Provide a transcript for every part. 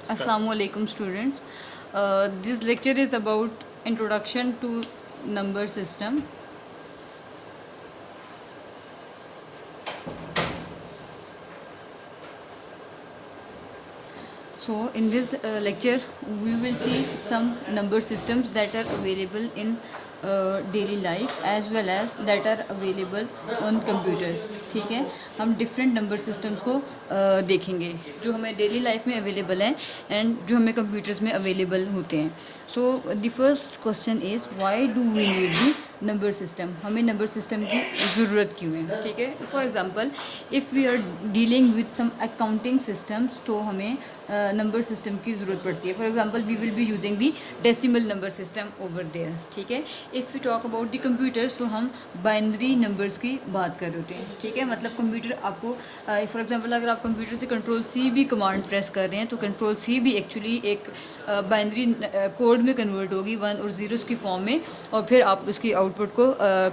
Assalamu alaikum students. This lecture is about introduction to number system. So in this lecture we will see some number systems that are available in daily life as well as that are available on computers. ठीक है, हम different number systems को देखेंगे जो हमें daily life में available हैं and जो हमें कंप्यूटर्स में अवेलेबल होते हैं. So the first question is why do we need the number system. हमें नंबर सिस्टम की ज़रूरत क्यों है. ठीक है, for example if we are dealing with some accounting systems तो हमें नंबर सिस्टम की ज़रूरत पड़ती है. For example we will be using the decimal number system over there. ठीक है, if we talk about the computers तो हम बाइनरी नंबर्स की बात कर रहे होते हैं. ठीक है, मतलब कंप्यूटर आपको फॉर एग्जांपल अगर आप कंप्यूटर से कंट्रोल सी भी कमांड प्रेस कर रहे हैं तो कंट्रोल सी भी एक्चुअली एक बाइनरी कोड में कन्वर्ट होगी 1 और 0 की फॉर्म में और फिर आप उसकी आउटपुट को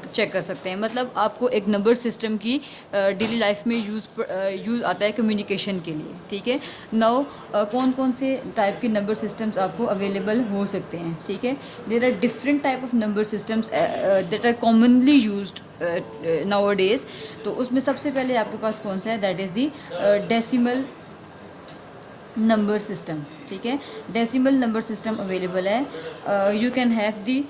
चेक कर सकते हैं. मतलब आपको एक नंबर सिस्टम की डेली लाइफ में यूज़ आता है कम्युनिकेशन के लिए. ठीक है, नाउ कौन कौन से टाइप के नंबर सिस्टम्स आपको अवेलेबल हो सकते हैं. ठीक है, there are different type of number systems that are commonly used nowadays. तो उसमें सबसे पहले आपके पास कौन सा है, that is the decimal number system. ठीक है, डेसिमल नंबर सिस्टम अवेलेबल है. You can have the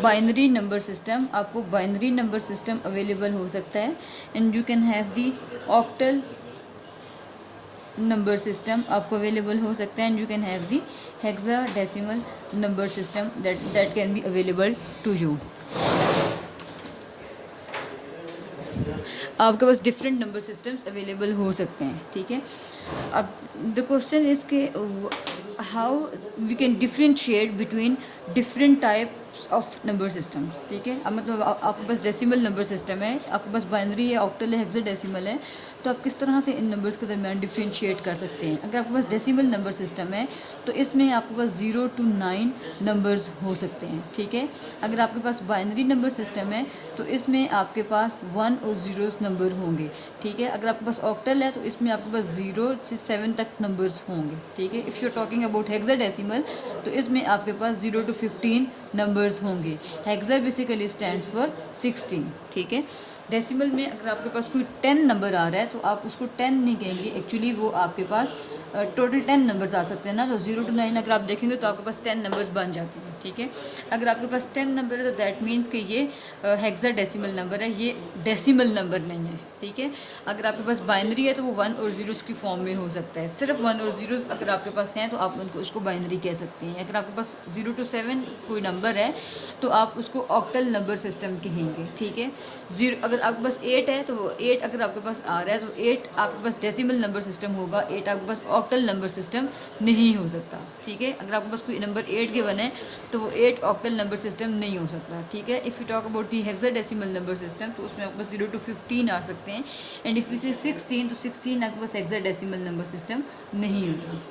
binary number system. आपको बाइनरी नंबर सिस्टम अवेलेबल हो सकता है and you can have the octal number system आपको अवेलेबल हो सकता है and you can have the hexadecimal number system that can be available to you. आपके पास डिफरेंट नंबर सिस्टम्स अवेलेबल हो सकते हैं. ठीक है, अब द क्वेश्चन इज़ के how we can differentiate between different types of number systems. ठीक है, अब मतलब आपके पास डेसिमल नंबर सिस्टम है, आपके पास बाइनरी है, ऑक्टल है, हेक्साडेसिमल है. तो आप किस तरह से इन नंबर्स के दरमियान डिफ्रेंशिएट कर सकते हैं. अगर आपके पास डेसिमल नंबर सिस्टम है तो इसमें आपके पास 0 to 9 नंबर्स हो सकते हैं. ठीक है, अगर आपके पास बाइनरी नंबर सिस्टम है तो इसमें आपके पास 1 और 0 नंबर होंगे. ठीक है, अगर आपके पास ऑक्टल है तो इसमें आपके पास 0 से 7 तक नंबर्स होंगे. ठीक है, if you are talking about hexadecimal तो इसमें आपके पास 0 to 15 नंबर्स होंगे. Hexa basically stands for 16. ठीक है, डेसिमल में अगर आपके पास कोई 10 नंबर आ रहा है तो आप उसको 10 नहीं कहेंगे, एक्चुअली वो आपके पास टोटल 10 नंबर्स आ सकते हैं ना. तो 0 to 9 अगर आप देखेंगे तो आपके पास 10 नंबर्स बन जाते हैं. ठीक है, अगर आपके पास 10 नंबर है तो दैट मीन्स कि ये हेक्साडेसिमल नंबर है, ये डेसिमल नंबर नहीं है. ठीक है, अगर आपके पास बाइनरी है तो वो 1 और 0 की फॉर्म में हो सकता है. सिर्फ 1 और 0 अगर आपके पास हैं तो आप उनको उसको बाइनरी कह सकते हैं. अगर आपके पास 0 to 7 कोई नंबर है तो आप उसको ऑक्टल नंबर सिस्टम कहेंगे. ठीक है, 0 अगर आपके पास 8 है तो 8 अगर आपके पास आ रहा है तो 8 आपके पास डेसिमल नंबर सिस्टम होगा. 8 आपके पास ऑक्टल नंबर सिस्टम नहीं हो सकता. ठीक है, अगर आपके पास कोई नंबर 8 गिवन है तो वो 8 ऑक्टल नंबर सिस्टम नहीं हो सकता. ठीक है, if you talk about the hexadecimal number system तो उसमें आपके पास 0 to 15 आ सकते हैं एंड इफ़ यू से 16 तो 16 आपके पास हेक्साडेसिमल नंबर सिस्टम नहीं होता.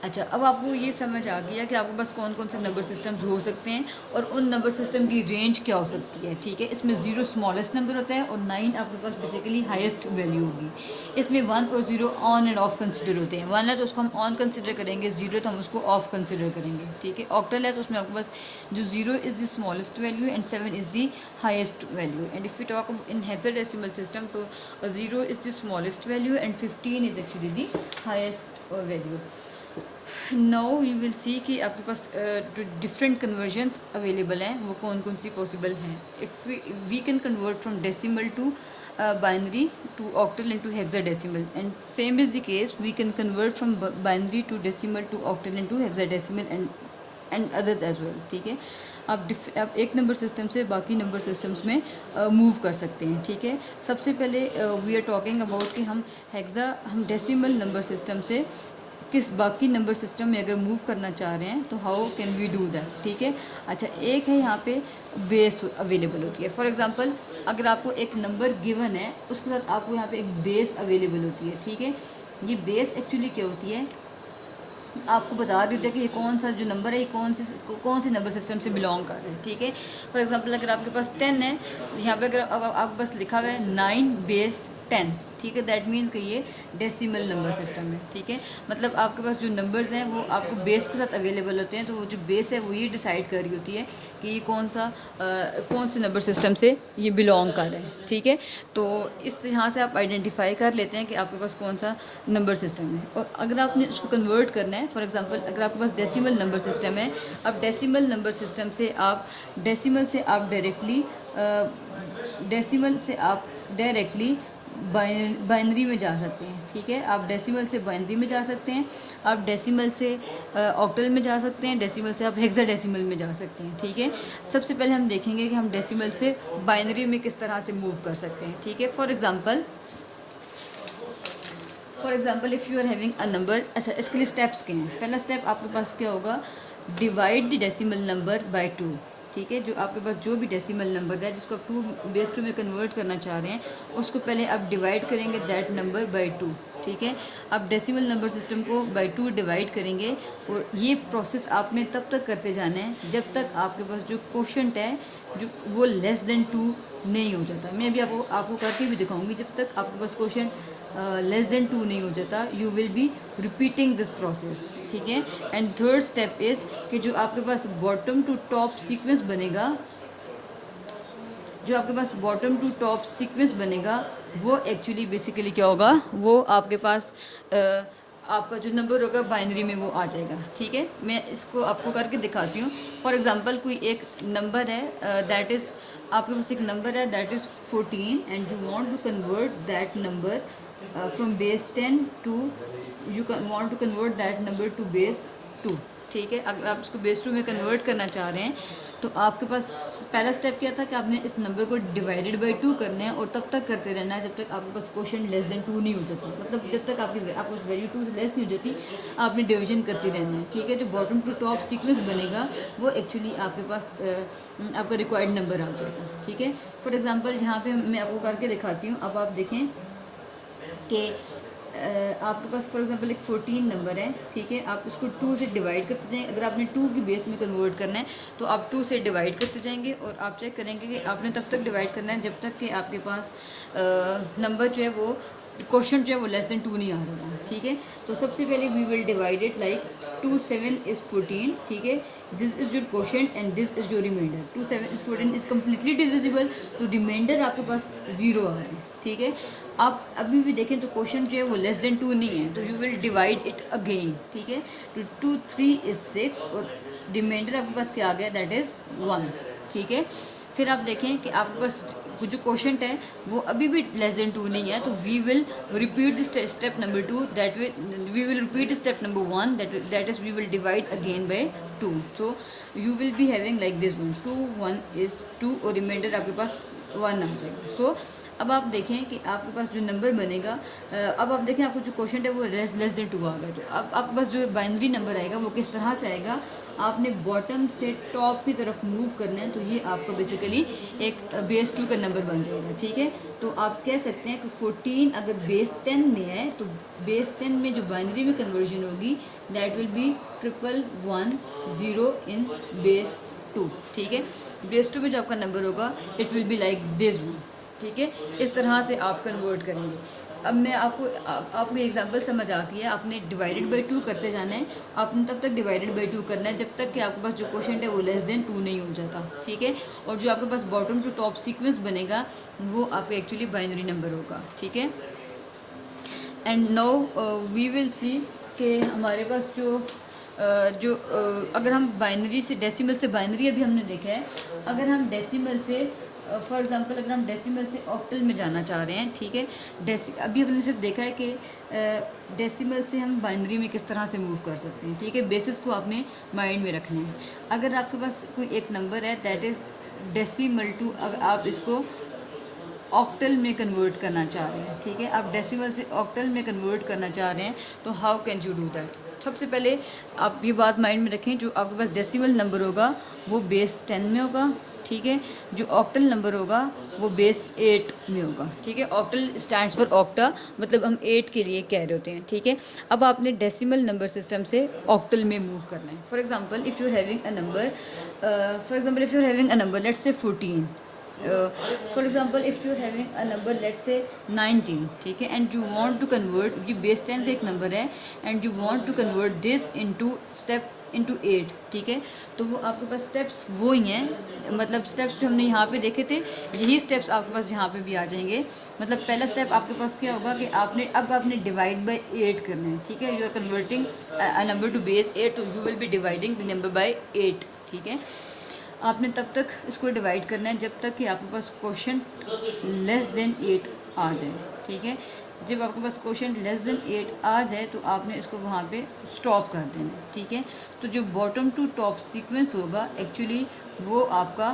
अच्छा, अब आपको ये समझ आ गया कि आपके पास कौन कौन से नंबर सिस्टम्स हो सकते हैं और उन नंबर सिस्टम की रेंज क्या हो सकती है. ठीक है, इसमें 0 स्मॉलेस्ट नंबर होता है और 9 आपके पास बेसिकली हाईएस्ट वैल्यू होगी. इसमें 1 और 0 ऑन एंड ऑफ कंसिडर होते हैं. 1 है तो उसको हम ऑन कंसिडर करेंगे, 0 तो हम उसको ऑफ कंसिडर करेंगे. ठीक है, ऑक्टल है तो उसमें आपके पास जो 0 is the smallest value and 7 is the highest value. And if you talk in hexadecimal system तो 0 is the smallest value and 15 is actually the highest value. Now you will see कि आपके पास जो डिफरेंट कन्वर्जन्स अवेलेबल हैं वो कौन कौन सी पॉसिबल हैं. If we can convert from decimal to binary to octal and to hexadecimal, and same is the case we can convert from binary to decimal to octal and to hexadecimal and others as well. ठीक है, आप एक number system से बाकी number systems में move कर सकते हैं. ठीक है, सबसे पहले वी आर टॉकिंग अबाउट कि हम डेसिमल नंबर सिस्टम से किस बाकी नंबर सिस्टम में अगर मूव करना चाह रहे हैं तो how can we do that. ठीक है, अच्छा, एक है यहाँ पे बेस अवेलेबल होती है. फॉर एग्जांपल अगर आपको एक नंबर गिवन है उसके साथ आपको यहाँ पे एक बेस अवेलेबल होती है. ठीक है, ये बेस एक्चुअली क्या होती है, आपको बता देते हैं कि ये कौन सा जो नंबर है ये कौन से नंबर सिस्टम से बिलोंग कर रहे हैं. ठीक है, फॉर एग्जांपल अगर आपके पास 10 है, यहाँ पे अगर आपके पास लिखा हुआ है 9 बेस 10, ठीक है। दैट मीन्स कि ये डेसिमल नंबर सिस्टम है, ठीक है। मतलब आपके पास जो नंबर्स हैं वो आपको बेस के साथ अवेलेबल होते हैं, तो वो जो बेस है वो ये डिसाइड कर रही होती है कि ये कौन से नंबर सिस्टम से ये बिलोंग कर रहे हैं, ठीक है। तो इस यहाँ से आप आइडेंटिफाई कर लेते हैं कि आपके पास कौन सा नंबर सिस्टम है। और अगर आपने उसको कन्वर्ट करना है, फॉर एग्जांपल अगर आपके पास डेसिमल नंबर सिस्टम है, अब डेसिमल नंबर सिस्टम से आप डेसिमल से आप डायरेक्टली बाइनरी में जा सकते हैं, ठीक है। आप डेसिमल से बाइनरी में जा सकते हैं, आप डेसिमल से ऑक्टल में जा सकते हैं, डेसिमल से आप हेक्साडेसिमल में जा सकते हैं, ठीक है। सबसे पहले हम देखेंगे कि हम डेसिमल से बाइनरी में किस तरह से मूव कर सकते हैं, ठीक है। For example if you are having a number, अच्छा इसके लिए स्टेप्स क्या हैं। पहला स्टेप आपके पास क्या होगा, divide the decimal number by 2, ठीक है। जो आपके पास जो भी डेसिमल नंबर है जिसको आप 2 में कन्वर्ट करना चाह रहे हैं, उसको पहले आप डिवाइड करेंगे दैट नंबर बाय 2, ठीक है। आप डेसिमल नंबर सिस्टम को बाय 2 डिवाइड करेंगे, और ये प्रोसेस आपने तब तक करते जाना है जब तक आपके पास जो क्वोशंट है जो वो लेस देन 2 नहीं हो जाता। मैं अभी आपको करके भी दिखाऊंगी। जब तक आपके पास क्वोशंट लेस देन 2 नहीं हो जाता, you will B repeating this process, ठीक है। एंड थर्ड स्टेप इज़ कि जो आपके पास बॉटम टू टॉप सीक्वेंस बनेगा, वो एक्चुअली बेसिकली क्या होगा, वो आपके पास आपका जो नंबर होगा बाइनरी में वो आ जाएगा, ठीक है। मैं इसको आपको करके दिखाती हूँ। फॉर एग्जांपल कोई एक नंबर है दैट इज़, आपके पास एक नंबर है that is 14 and you want to convert that number from base 10 to, you want to convert that number to base 2, ठीक है। अगर आप इसको बेस 2 में कन्वर्ट करना चाह रहे हैं तो आपके पास पहला स्टेप क्या था कि आपने इस नंबर को डिवाइडेड बाय 2 करना है, और तब तक करते रहना है जब तक आपके पास क्वोशंट लेस देन 2 नहीं हो जाती। मतलब जब तक आपके पास वैल्यू 2 से लेस नहीं हो जाती, आपने डिवीजन करते रहना है, ठीक है। जो बॉटम टू टॉप सीक्वेंस बनेगा वो एक्चुअली आपके पास आपका रिक्वायर्ड नंबर आ जाएगा, ठीक है। फॉर एग्जांपल यहाँ पे मैं आपको करके दिखाती हूँ। अब आप देखें कि आपके पास फॉर एग्जांपल एक 14 नंबर है, ठीक है। आप उसको 2 से डिवाइड करते जाएंगे। अगर आपने 2 की बेस में कन्वर्ट करना है तो आप 2 से डिवाइड करते जाएंगे, और आप चेक करेंगे कि आपने तब तक डिवाइड करना है जब तक कि आपके पास नंबर जो है वो क्वोशंट जो है वो लेस देन 2 नहीं आ जाता, ठीक है। तो सबसे पहले we will divide it like 2 7 is 14, ठीक है। This is your quotient and this is your remainder. 2 7 is 14 is completely divisible, तो रिमाइंडर आपके पास 0 आ रहा है, ठीक है। आप अभी भी देखें तो क्वेश्चन जो है वो लेस देन 2 नहीं है, तो you will divide it again, ठीक है। तो 2 3 इज़ 6 और रिमाइंडर आपके पास क्या आ गया, दैट इज़ 1, ठीक है। फिर आप देखें कि आपके पास जो क्वेश्चन है वो अभी भी लेस देन 2 नहीं है, तो we will repeat this step number 2, that we will repeat step number 1, that is we will divide again by 2। So you will be having like this one, 2 1 is 2 और reminder आपके पास 1 आ जाएगा। सो अब आप देखें कि आपके पास जो नंबर बनेगा, अब आप देखें आपको जो क्वेश्चन है वो लेस देन 2 आ गया। तो अब आपके पास जो बाइनरी नंबर आएगा वो किस तरह से आएगा, आपने बॉटम से टॉप की तरफ मूव करना है, तो ये आपका बेसिकली एक बेस 2 का नंबर बन जाएगा, ठीक है। तो आप कह सकते हैं कि 14 अगर बेस 10 में है तो बेस 10 में जो बाइनरी में कन्वर्जन होगी that will B 1110 in base 2, ठीक है। बेस 2 में जो आपका नंबर होगा it will be like this one, ठीक है। इस तरह से आप कन्वर्ट करेंगे। अब मैं आपको एग्जांपल समझ आती है। आपने डिवाइडेड बाय 2 करते जाना है, आपने तब तक डिवाइडेड बाय 2 करना है जब तक कि आपके पास जो क्वोशंट है वो लेस देन 2 नहीं हो जाता, ठीक है। और जो आपके पास बॉटम टू टॉप सीक्वेंस बनेगा वो आपका एक्चुअली बाइनरी नंबर होगा, ठीक है। And now we will see कि हमारे पास अगर हम बाइनरी से डेसिमल से बाइनरी अभी हमने देखा है, अगर हम डेसिमल से फॉर एग्जांपल अगर हम डेसिमल से ऑक्टल में जाना चाह रहे हैं, ठीक है। अभी हमने सिर्फ देखा है कि डेसिमल से हम बाइनरी में किस तरह से मूव कर सकते हैं, ठीक है। बेसिस को आपने माइंड में रखना है। अगर आपके पास कोई एक नंबर है दैट इज़ डेसिमल टू, अगर आप इसको ऑक्टल में कन्वर्ट करना चाह रहे हैं, ठीक है। आप डेसिमल से ऑक्टल में कन्वर्ट करना चाह रहे हैं, तो how can you do that. सबसे पहले आप ये बात माइंड में रखें, जो आपके पास डेसिमल नंबर होगा वो बेस 10 में होगा, ठीक है। जो ऑक्टल नंबर होगा वो बेस 8 में होगा, ठीक है। ऑक्टल स्टैंड्स फॉर ऑक्टा, मतलब हम 8 के लिए कह रहे होते हैं, ठीक है। अब आपने डेसिमल नंबर सिस्टम से ऑक्टल में मूव करना है। For example if you are having a number let's say 14, for example if you are having a number let's say 19, ठीक है, and you want to convert, ये बेस 10 का एक number है and you want to convert this into step into 8, ठीक है, तो वो आपके पास स्टेप्स वो ही हैं, मतलब स्टेप्स जो हमने यहाँ पे देखे थे यही स्टेप्स आपके पास यहाँ पे भी आ जाएंगे। मतलब पहला स्टेप आपके पास क्या होगा कि आपने डिवाइड बाय 8 करना है, ठीक है, you are converting a number to base 8, तो you will be dividing the number by 8, ठीक है। आपने तब तक इसको डिवाइड करना है जब तक कि आपके पास क्वोशंट लेस देन 8 आ जाए, ठीक है। जब आपके पास क्वोशंट लेस देन 8 आ जाए तो आपने इसको वहाँ पे स्टॉप कर देना है, ठीक है। तो जो बॉटम टू टॉप सीक्वेंस होगा एक्चुअली वो आपका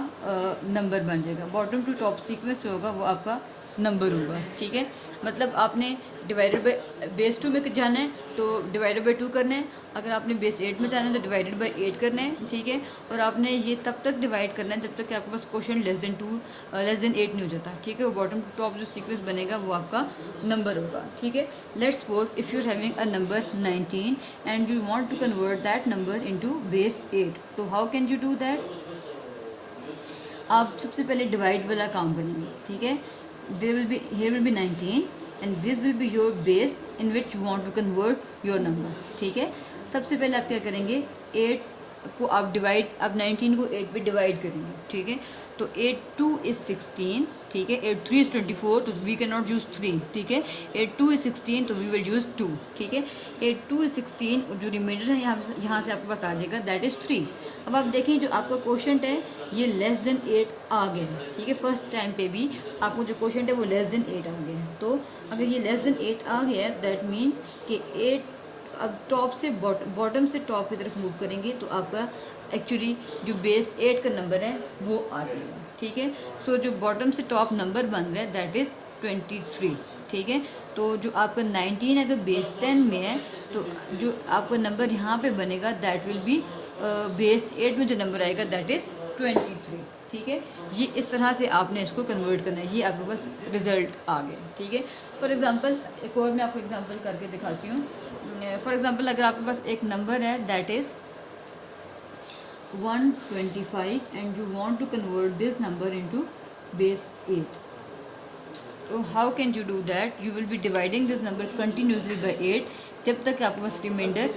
नंबर बन जाएगा, बॉटम टू टॉप सीक्वेंस होगा वो आपका नंबर होगा, ठीक है। मतलब आपने डिवाइडेड बाय बेस 2 में जाना है तो डिवाइडेड बाय 2 करना है, अगर आपने बेस 8 में जाना है तो डिवाइडेड बाय 8 करना है, ठीक है। और आपने ये तब तक डिवाइड करना है जब तक कि आपके पास क्वोशंट लेस देन 8 नहीं हो जाता, ठीक है। वो बॉटम टू टॉप जो सीक्वेंस बनेगा वो आपका नंबर होगा, ठीक है। Let's suppose if you are having a number 19 and you want to convert that number into base 8, तो how can you do that? आप सबसे पहले डिवाइड वाला काम करेंगे, ठीक है। here will be 19 and this will be your base in which you want to convert your number, ठीक है। सबसे पहले आप क्या करेंगे, 8 को आप 19 को 8 पे डिवाइड करेंगे, ठीक है। तो 8 2 is 16, ठीक है, 8 3 is 24, तो वी कैन नॉट यूज़ 3, ठीक है। 8 2 is 16, तो वी विल यूज़ 2, ठीक है। 8 2 is 16, और जो रिमाइंडर है यहाँ से आपके पास आ जाएगा दैट इज़ 3। अब आप देखें जो आपका क्वोशंट है ये लेस देन 8 आ गया है, ठीक है। फर्स्ट टाइम पे भी आपको जो क्वोशंट है वो लेस देन 8 आ गया है, तो अगर ये लेस देन 8 आ गया है दैट मीन्स कि 8 अब टॉप से बॉटम से टॉप की तरफ मूव करेंगे तो आपका एक्चुअली जो बेस 8 का नंबर है वो आ जाएगा, ठीक है। सो जो बॉटम से टॉप नंबर बन रहा है दैट इज़ 23, ठीक है। तो जो आपका 19 अगर बेस 10 में है तो जो आपका नंबर यहाँ पे बनेगा दैट विल बी बेस 8 में जो नंबर आएगा दैट इज़ 23, ठीक है। ये इस तरह से आपने इसको कन्वर्ट करना है, ये आपके पास रिज़ल्ट आ गया, ठीक है। फॉर एग्जांपल एक और मैं आपको एग्जांपल करके दिखाती हूँ। फॉर एग्जांपल अगर आपके पास एक नंबर है that is 125 and you want to convert this number into base 8, तो how can you do that? You will be dividing this number continuously by 8 जब तक आपके पास रिमाइंडर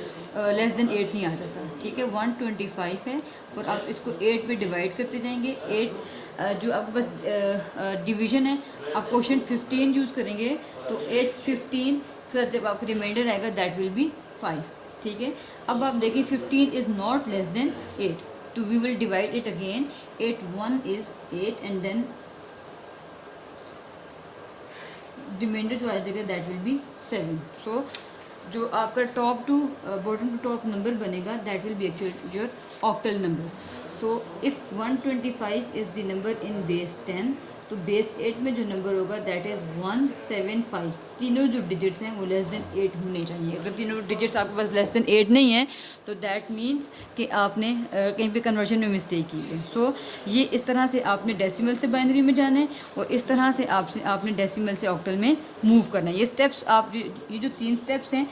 लेस देन 8 नहीं आ जाता, ठीक है। 125 है और आप इसको 8 पे डिवाइड करते जाएंगे। 8 जो आपके पास डिवीजन है आप क्वोशंट 15 यूज़ करेंगे तो 8 15 सर जब आपका रिमाइंडर आएगा दैट विल बी 5, ठीक है। अब आप देखिए 15 इज़ नॉट लेस देन 8, तो we will divide it again. 8 1 is 8 and then remainder जो आ जाएगा दैट विल बी 7। सो जो आपका top to bottom to top number बनेगा that will be actually your octal number. So if 125 is the number in base 10, तो base 8 में जो number होगा दैट इज़ 175। तीनों जो डिजिट्स हैं वो लेस देन 8 होने चाहिए। अगर तीनों डिजिट्स आपके पास लेस देन 8 नहीं है तो दैट मीन्स कि आपने कहीं पे कन्वर्जन में मिस्टेक की है। सो ये इस तरह से आपने डेसिमल से बाइनरी में जाना है और इस तरह से आपने डेसिमल से ऑक्टल में मूव करना है। ये स्टेप्स आप ये जो 3 स्टेप्स हैं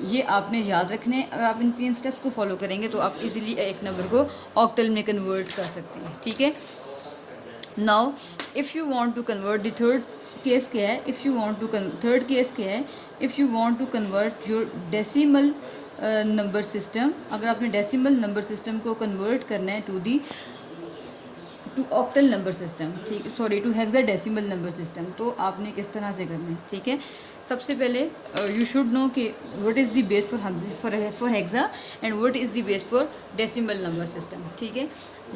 ये आपने याद रखने हैं। अगर आप इन 3 स्टेप्स को फॉलो करेंगे तो आप इजीली एक नंबर को ऑक्टल में कन्वर्ट कर सकते हैं, ठीक है। Now if you want to convert the third case क्या है, if you want to third case क्या है, if you want to convert your decimal number system, अगर आपने डेसिमल नंबर सिस्टम को कन्वर्ट करना है टू ऑक्टल नंबर सिस्टम, ठीक, sorry to hexadecimal number system, तो आपने किस तरह से करना है, ठीक है। सबसे पहले यू शुड नो कि what is the base for hexa and what is the base for decimal number system, ठीक है।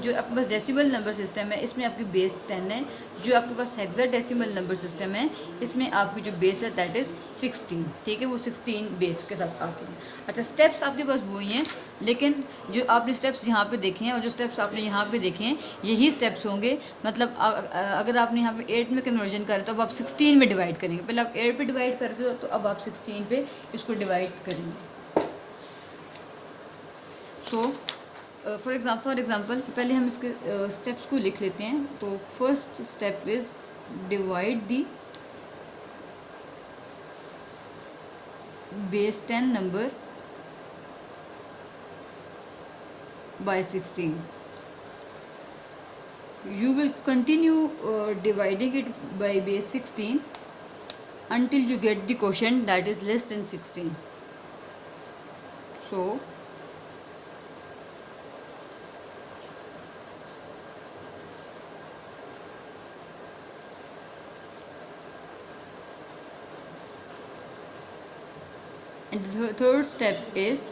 जो आपके पास डेसिमल नंबर सिस्टम है इसमें आपकी बेस 10 है। जो आपके पास हेक्साडेसिमल नंबर सिस्टम है इसमें आपकी जो बेस है दैट इज़ 16, ठीक है। वो 16 बेस के साथ आते हैं। अच्छा, स्टेप्स आपके पास वही हैं लेकिन जो आपने स्टेप्स यहाँ पे देखे हैं और जो स्टेप्स आपने यहाँ पे देखे हैं यही स्टेप्स होंगे। मतलब अगर आपने यहाँ पे 8 में कन्वर्जन करें तो अब आप 16 में डिवाइड करेंगे। पहले आप 8 पे डिवाइड करते हो तो अब आप 16 पे इसको डिवाइड करेंगे। सो फॉर एग्ज़ाम्पल पहले हम इसके स्टेप्स को लिख लेते हैं। तो first step is divide the base 10 number by 16, you will continue dividing it by base 16 until you get the quotient that is less than 16. So and the third step is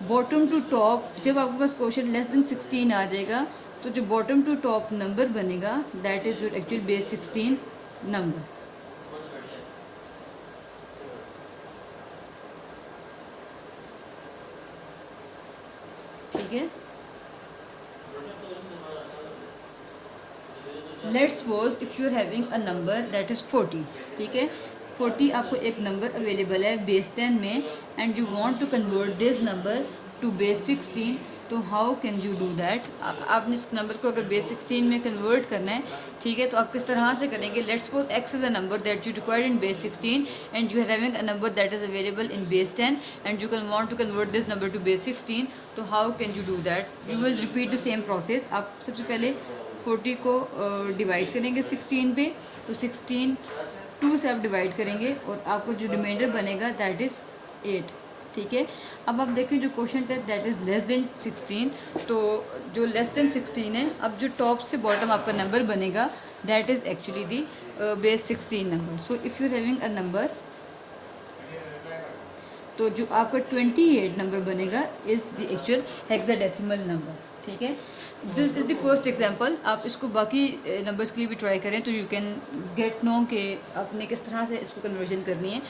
bottom to top. जब आपके पास question less than 16 आ जाएगा तो जो bottom to top number बनेगा that is your actual base 16 number. ठीक है. Let's suppose if you are having a number that is 40. ठीक है. 40 आपको एक नंबर अवेलेबल है बेस 10 में and you want to convert this number to base 16. तो how can you do that? आपने इस नंबर को अगर बेस 16 में कन्वर्ट करना है, ठीक है, तो आप किस तरह से करेंगे? Let's suppose X is a number that you required in base 16 and you are having a number that is available in base 10 and you can want to convert this number to base 16. तो how can you do that? You will repeat the same process. आप सबसे पहले 40 को divide करेंगे 16 पे, तो 16 2 से आप डिवाइड करेंगे और आपको जो रिमाइंडर बनेगा दैट इज़ 8. ठीक है. अब आप देखें जो क्वेश्चन है दैट इज़ लेस देन 16. तो जो लेस देन 16 है, अब जो टॉप से बॉटम आपका नंबर बनेगा that is actually the base 16 number. So if you are having a number, तो जो आपका 28 नंबर बनेगा is the actual hexadecimal number. ठीक है. This is the first example. आप इसको बाकी नंबर्स के लिए भी ट्राई करें तो यू कैन गेट नो कि आपने किस तरह से इसको कन्वर्जन करनी है.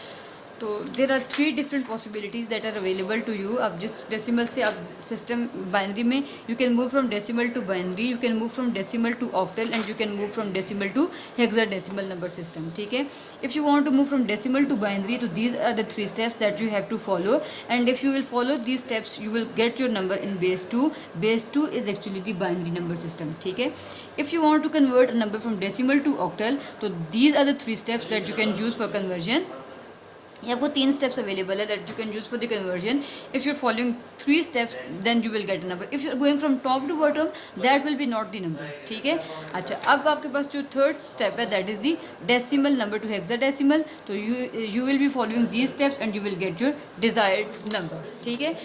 तो there are 3 different possibilities that are available to you. आप जिस डेसिमल से आप सिस्टम बाइनरी में you can move from decimal to binary, you can move from decimal to octal and you can move from decimal to hexadecimal number system. ठीक है. If you want to move from decimal to binary, तो these are the 3 steps that you have to follow and if you will follow these steps you will get your number in base 2. Base 2 is actually the binary number system. ठीक है. If you want to convert a number from decimal to octal, तो these are the 3 steps that you can use for conversion. ये आपको 3 steps available है that you can use for the conversion. If you are following 3 steps then you will get a number. If you are going from top to bottom that will be not the number. ठीक है. अच्छा, अब आपके पास जो third step है that is the decimal number to hexadecimal. तो you will be following these steps and you will get your desired number. ठीक है.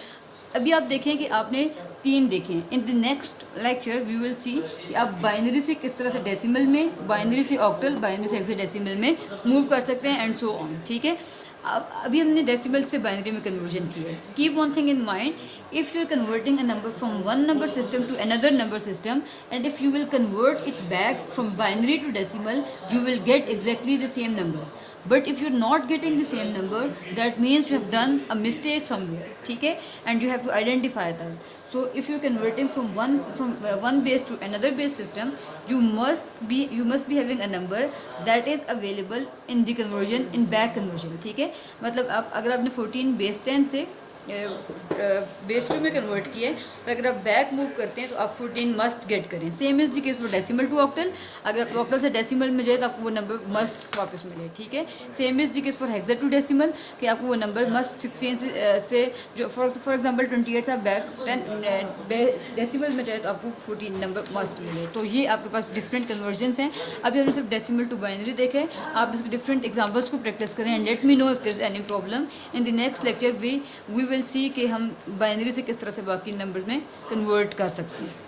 अभी आप देखें कि आपने 3 देखें. In the next lecture we will see कि आप बाइनरी से किस तरह से डेसिमल में, बाइनरी से ऑक्टल, बाइनरी से हेक्साडेसिमल में मूव कर सकते हैं एंड सो ऑन. ठीक है. अब अभी हमने डेसिमल से बाइनरी में कन्वर्जन किया है. Keep one thing in mind, if you are converting a number from one number system to another number system and if you will convert it back from binary to decimal you will get exactly the same number. But if you're not getting the same number, that means you have done a mistake somewhere. ठीक है. And you have to identify that. So if you're converting from one base to another base system, you must be having a number that is available in the conversion, in back conversion. ठीक है. मतलब आप अगर आपने 14 base 10 से base 2 में convert किया है और अगर आप बैक मूव करते हैं तो आप 14 मस्ट गेट करें. Same is the case for decimal to octal. अगर आप ऑक्टल से डेसिमल में जाए तो आपको वो नंबर मस्ट वापस मिले. ठीक है. Same is the case for hexa to decimal कि आपको वो नंबर मस्ट 16 से जो फॉर एग्जांपल 28 से आप बैक डेसिमल में जाए तो आपको 14 नंबर मस्ट मिले. तो ये आपके पास डिफरेंट कन्वर्जन्स हैं. अभी हमने सिर्फ डेसिमल टू बाइनरी देखे. आप इसके डिफरेंट एग्जाम्पल्स को प्रैक्टिस करें and let me know if there is any problem. In the next lecture we will see कि हम बाइनरी से किस तरह से बाकी नंबर्स में कन्वर्ट कर सकते हैं.